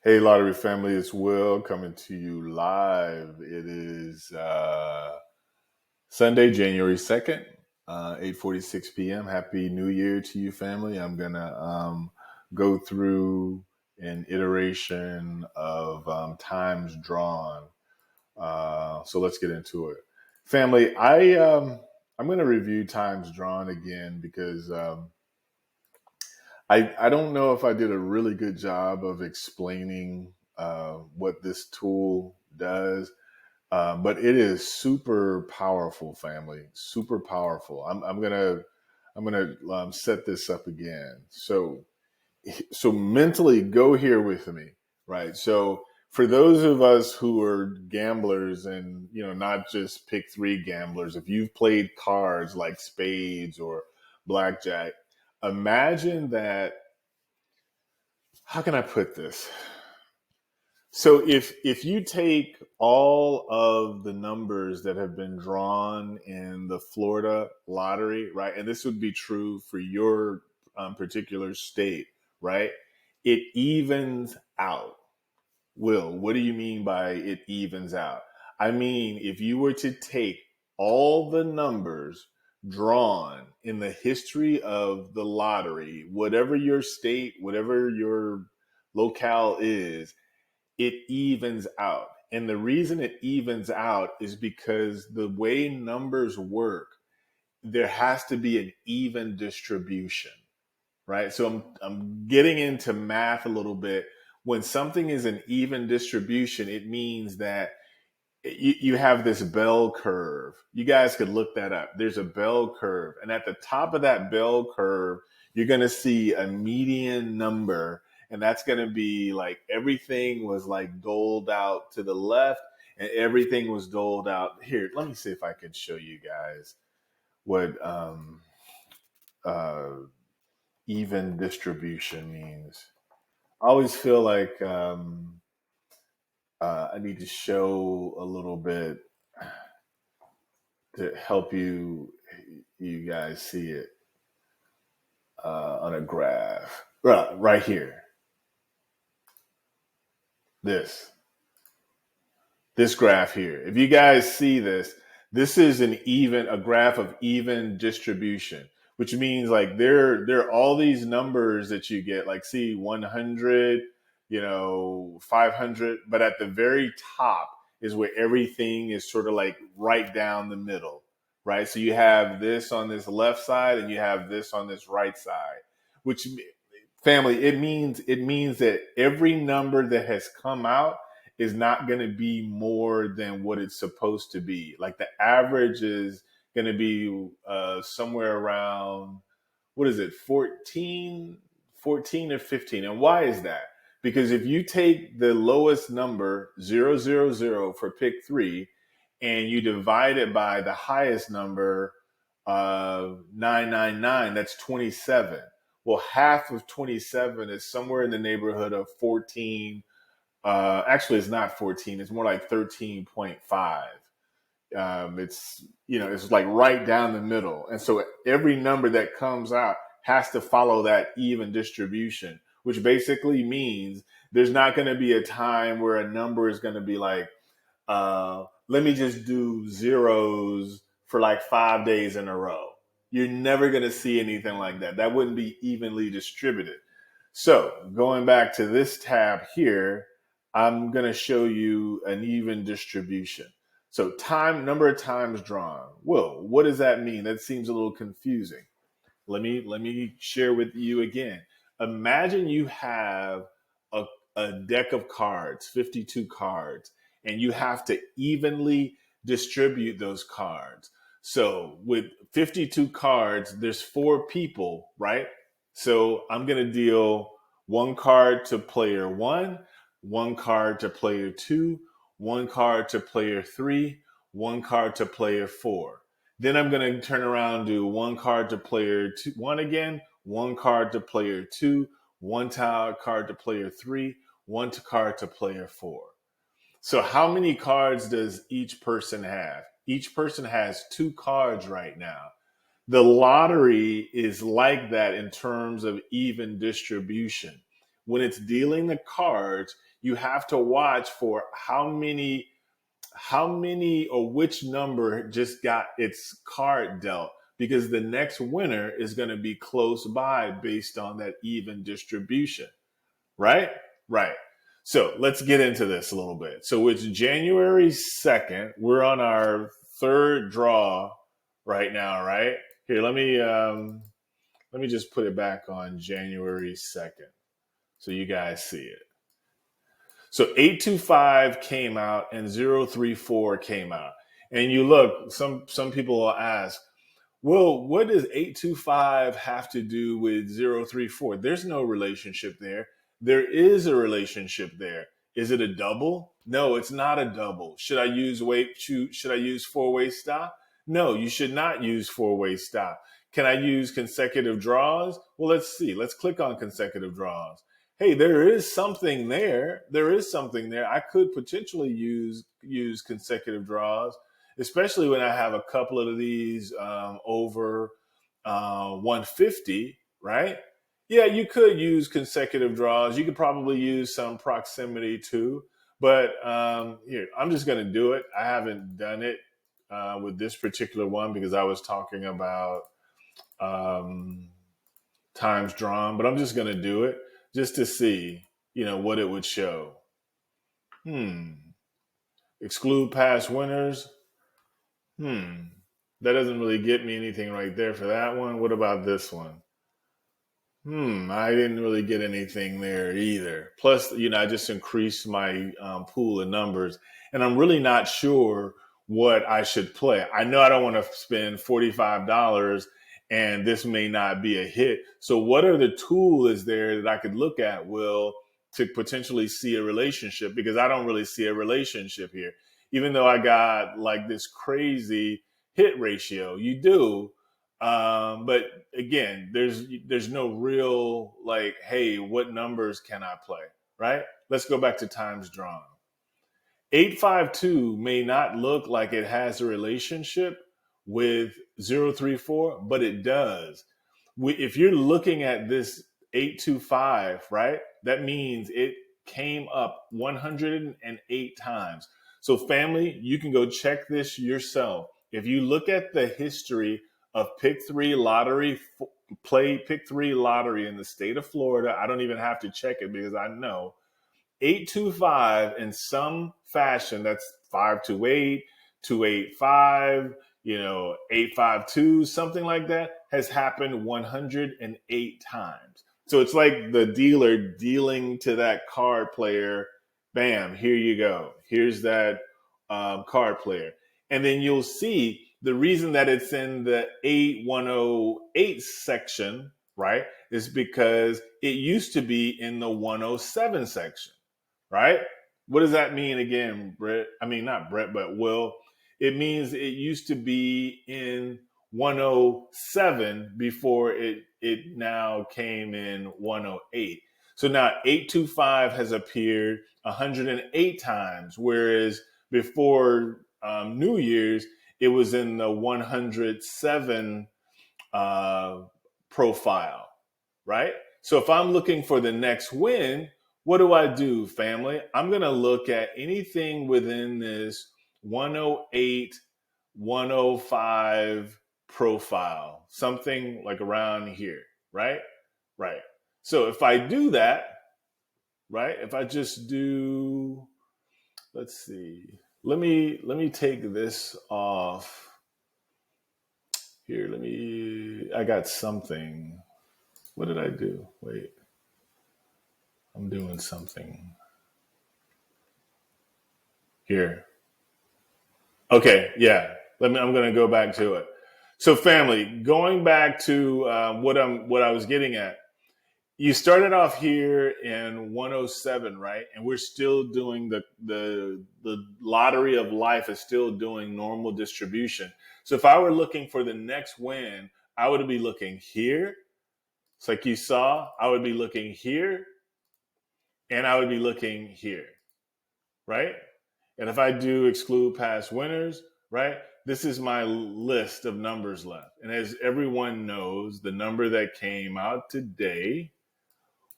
Hey, Lottery family, it's Will coming to you live. It is Sunday, January 2nd, 8:46 p.m. Happy New Year to you, family. I'm going to go through an iteration of times drawn. So let's get into it. Family, I'm going to review times drawn again because I don't know if I did a really good job of explaining what this tool does, but it is super powerful, family. Super powerful. I'm gonna set this up again. So mentally, go here with me, right? So for those of us who are gamblers, and not just pick three gamblers, if you've played cards like spades or blackjack, imagine that. How can I put this? So if you take all of the numbers that have been drawn in the Florida lottery, right, and this would be true for your particular state, right, it evens out. Will, what do you mean by it evens out? I mean, if you were to take all the numbers drawn in the history of the lottery, whatever your state, whatever your locale is, it evens out. And the reason it evens out is because the way numbers work, there has to be an even distribution, right? So I'm getting into math a little bit. When something is an even distribution, it means that you have this bell curve. You guys could look that up. There's a bell curve. And at the top of that bell curve, you're going to see a median number. And that's going to be like everything was like doled out to the left and everything was doled out here. Let me see if I can show you guys what uh, even distribution means. I always feel like I need to show a little bit to help you guys see it on a graph right here. This this graph here. If you guys see this, this is a graph of even distribution, which means like there are all these numbers that you get, like see 100, 500, but at the very top is where everything is sort of like right down the middle, right? So you have this on this left side and you have this on this right side, which family, it means that every number that has come out is not going to be more than what it's supposed to be. Like the average is going to be somewhere around, what is it, 14 or 15. And why is that? Because if you take the lowest number, 000, for pick three, and you divide it by the highest number, 999, that's 27. Well, half of 27 is somewhere in the neighborhood of 14. Actually, it's not 14. It's more like 13.5. It's like right down the middle. And so every number that comes out has to follow that even distribution, which basically means there's not going to be a time where a number is going to be like, let me just do zeros for like 5 days in a row. You're never going to see anything like that. That wouldn't be evenly distributed. So going back to this tab here, I'm going to show you an even distribution. So number of times drawn. Well, what does that mean? That seems a little confusing. Let me share with you again. Imagine you have a, a deck of cards, 52 cards, and you have to evenly distribute those cards. So with 52 cards, there's four people, right? So I'm going to deal one card to player one card to player two, one card to player three, one card to player four. Then I'm going to turn around and do one card to player two, one again, one card to player two, one card to player three, one card to player four. So how many cards does each person have? Each person has two cards right now. The lottery is like that in terms of even distribution. when it's dealing the cards, you have to watch for how many or which number just got its card dealt, because the next winner is going to be close by based on that even distribution, right? Right. So let's get into this a little bit. So it's January 2nd. We're on our third draw right now, right? Here, let me just put it back on January 2nd so you guys see it. So 825 came out and 034 came out. And you look, some people will ask, well, what does 825 have to do with 034? There's no relationship there. There is a relationship there. Is it a double? No, it's not a double. Should I use four-way stop? No, you should not use four-way stop. Can I use consecutive draws? Well, let's see. Let's click on consecutive draws. Hey, there is something there. There is something there. I could potentially use consecutive draws, especially when I have a couple of these over 150, right? Yeah, you could use consecutive draws. You could probably use some proximity too. But here, I'm just going to do it. I haven't done it with this particular one because I was talking about times drawn, but I'm just going to do it just to see, what it would show. Exclude past winners. That doesn't really get me anything right there for that one. What about this one? I didn't really get anything there either. Plus, I just increased my pool of numbers, and I'm really not sure what I should play. I know I don't want to spend $45, and this may not be a hit. So what are the tools there that I could look at, Will, to potentially see a relationship? Because I don't really see a relationship here. Even though I got like this crazy hit ratio, you do. But again, there's no real like, hey, what numbers can I play, right? Let's go back to times drawn. 852 may not look like it has a relationship with 034, but it does. If you're looking at this 825, right, that means it came up 108 times. So family, you can go check this yourself. If you look at the history of Pick 3 lottery, Pick 3 lottery in the state of Florida, I don't even have to check it because I know 825 in some fashion, that's 528, 285, 852, something like that, has happened 108 times. So it's like the dealer dealing to that card player, bam, here you go. Here's that card player. And then you'll see the reason that it's in the 8108 section, right, is because it used to be in the 107 section, right? What does that mean again, Brett? I mean, not Brett, but Will. It means it used to be in 107 before it now came in 108. So now 825 has appeared 108 times, whereas before New Year's, it was in the 107 profile, right? So if I'm looking for the next win, what do, family? I'm going to look at anything within this 108, 105 profile, something like around here, right? Right. So if I do that, right, if I just do, let's see, let me take this off here. I got something. What did I do? Wait, I'm doing something here. Okay, yeah. I'm going to go back to it. So, family, going back to what I was getting at. You started off here in 107, right? And we're still doing the lottery of life is still doing normal distribution. So if I were looking for the next win, I would be looking here. It's like you saw, I would be looking here, and I would be looking here, right? And if I do exclude past winners, right, this is my list of numbers left. And as everyone knows, the number that came out today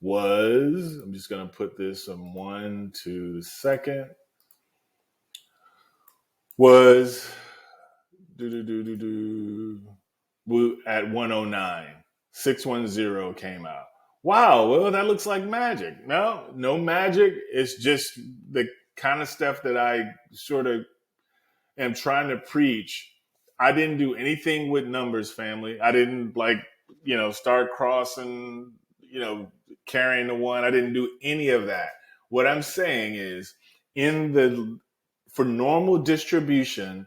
was, I'm just going to put this on 1 to the second, was at 109. 610 came out. Wow, well, that looks like magic. No magic. It's just the kind of stuff that I sort of am trying to preach. I didn't do anything with numbers, family. I didn't start crossing, carrying the one. I didn't do any of that. What I'm saying is for normal distribution,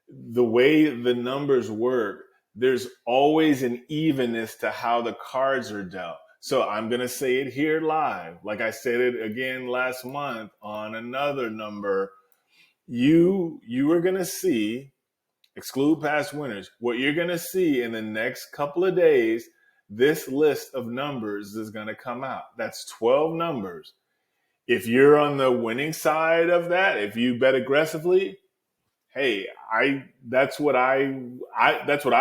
the way the numbers work, there's always an evenness to how the cards are dealt. So I'm going to say it here live. Like I said it again last month on another number. You are going to see, exclude past winners, what you're going to see in the next couple of days, this list of numbers is going to come out. That's 12 numbers. If you're on the winning side of that, if you bet aggressively, hey, that's what I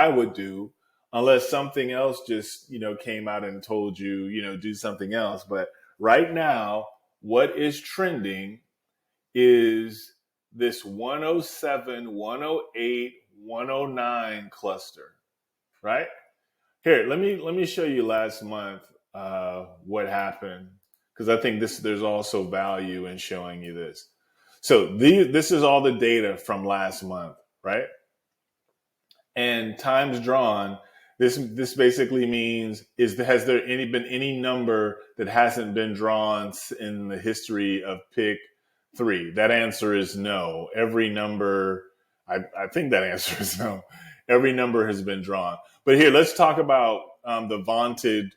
would do, unless something else just, came out and told you, do something else. But right now, what is trending is this 107, 108, 109 cluster, right? Here, let me show you last month what happened, because I think there's also value in showing you this. So this is all the data from last month, right? And times drawn. This basically means has there been any number that hasn't been drawn in the history of pick 3? That answer is no. Every number, I think that answer is no. Every number has been drawn. But here, let's talk about the vaunted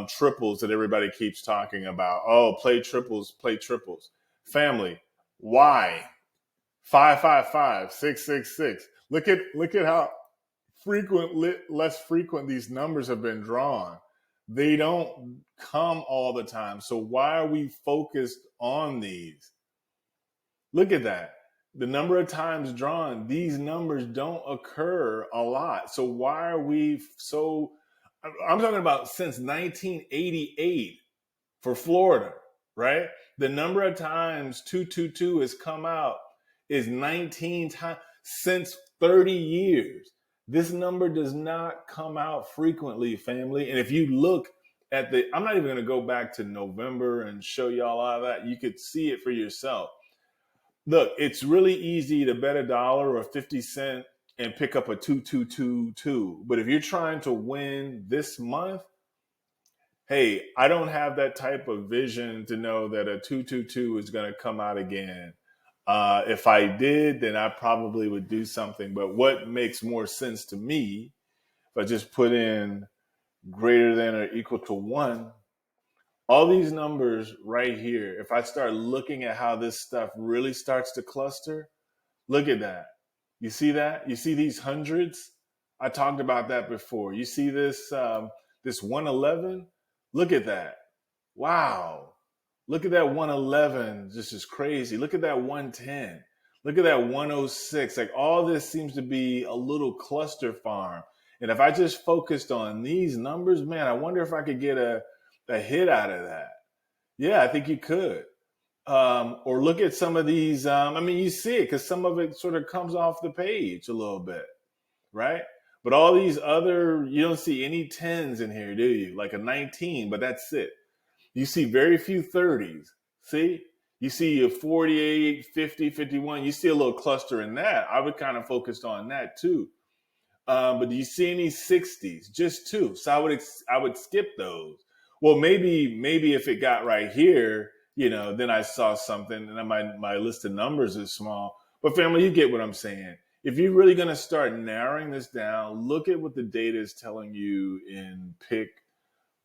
triples that everybody keeps talking about. Oh, play triples. Family, why? 555, 666. Look at how less frequent these numbers have been drawn. They don't come all the time. So why are we focused on these? Look at that. The number of times drawn, these numbers don't occur a lot. So why are we so, I'm talking about since 1988 for Florida, right? The number of times 222 has come out is 19 times since 30 years. This number does not come out frequently, family. And if you look at I'm not even going to go back to November and show y'all all that. You could see it for yourself. Look, it's really easy to bet $1 or 50 cents and pick up a 2222. But if you're trying to win this month, hey, I don't have that type of vision to know that a 222 is going to come out again. If I did, then I probably would do something. But what makes more sense to me, if I just put in greater than or equal to 1, all these numbers right here, if I start looking at how this stuff really starts to cluster, look at that. You see that? You see these hundreds? I talked about that before. You see this 111? Look at that. Wow. Look at that 111. This is crazy. Look at that 110. Look at that 106. Like, all this seems to be a little cluster farm. And if I just focused on these numbers, man, I wonder if I could get a hit out of that. Yeah, I think you could. Or look at some of these. You see it because some of it sort of comes off the page a little bit, right? But all these other, you don't see any 10s in here, do you? Like a 19, but that's it. You see very few 30s. See? You see a 48, 50, 51. You see a little cluster in that. I would kind of focus on that too. But do you see any 60s? Just 2. So I would skip those. Well, maybe if it got right here, then I saw something, and my list of numbers is small. But family, you get what I'm saying. If you're really going to start narrowing this down, look at what the data is telling you in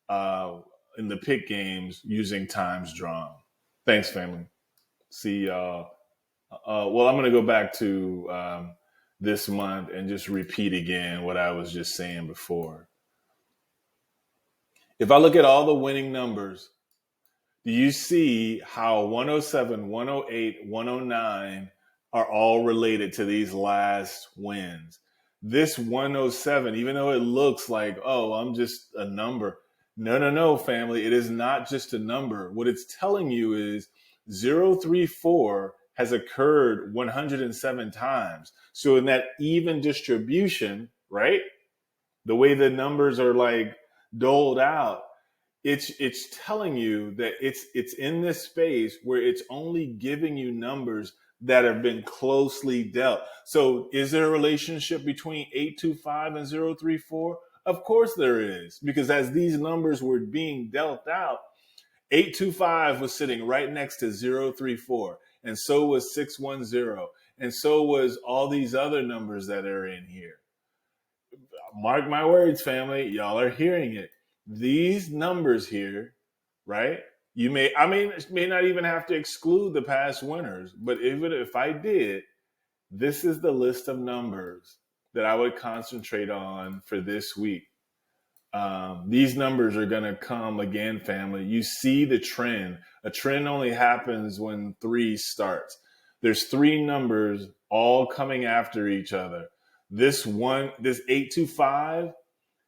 the pick games using times drawn. Thanks, family. See y'all. Well, I'm going to go back to this month and just repeat again what I was just saying before. If I look at all the winning numbers, do you see how 107, 108, 109 are all related to these last wins? This 107, even though it looks like, oh, I'm just a number, No, no, no, family. It is not just a number. What it's telling you is 034 has occurred 107 times. So in that even distribution, right? The way the numbers are like doled out, it's telling you that it's in this space where it's only giving you numbers that have been closely dealt. So is there a relationship between 825 and 034? Of course there is, because as these numbers were being dealt out, 825 was sitting right next to 034, and so was 610, and so was all these other numbers that are in here. Mark my words, family, y'all are hearing it. These numbers here, right? You may, I mean, may not even have to exclude the past winners, but even if I did, this is the list of numbers that I would concentrate on for this week. These numbers are going to come again, family. You see the trend. A trend only happens when three starts. There's three numbers all coming after each other. This 825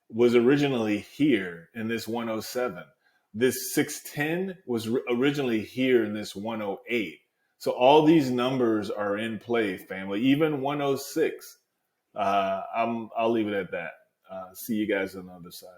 was originally here in this 107. This 610 was originally here in this 108. So all these numbers are in play, family. Even 106. I'll leave it at that. See you guys on the other side.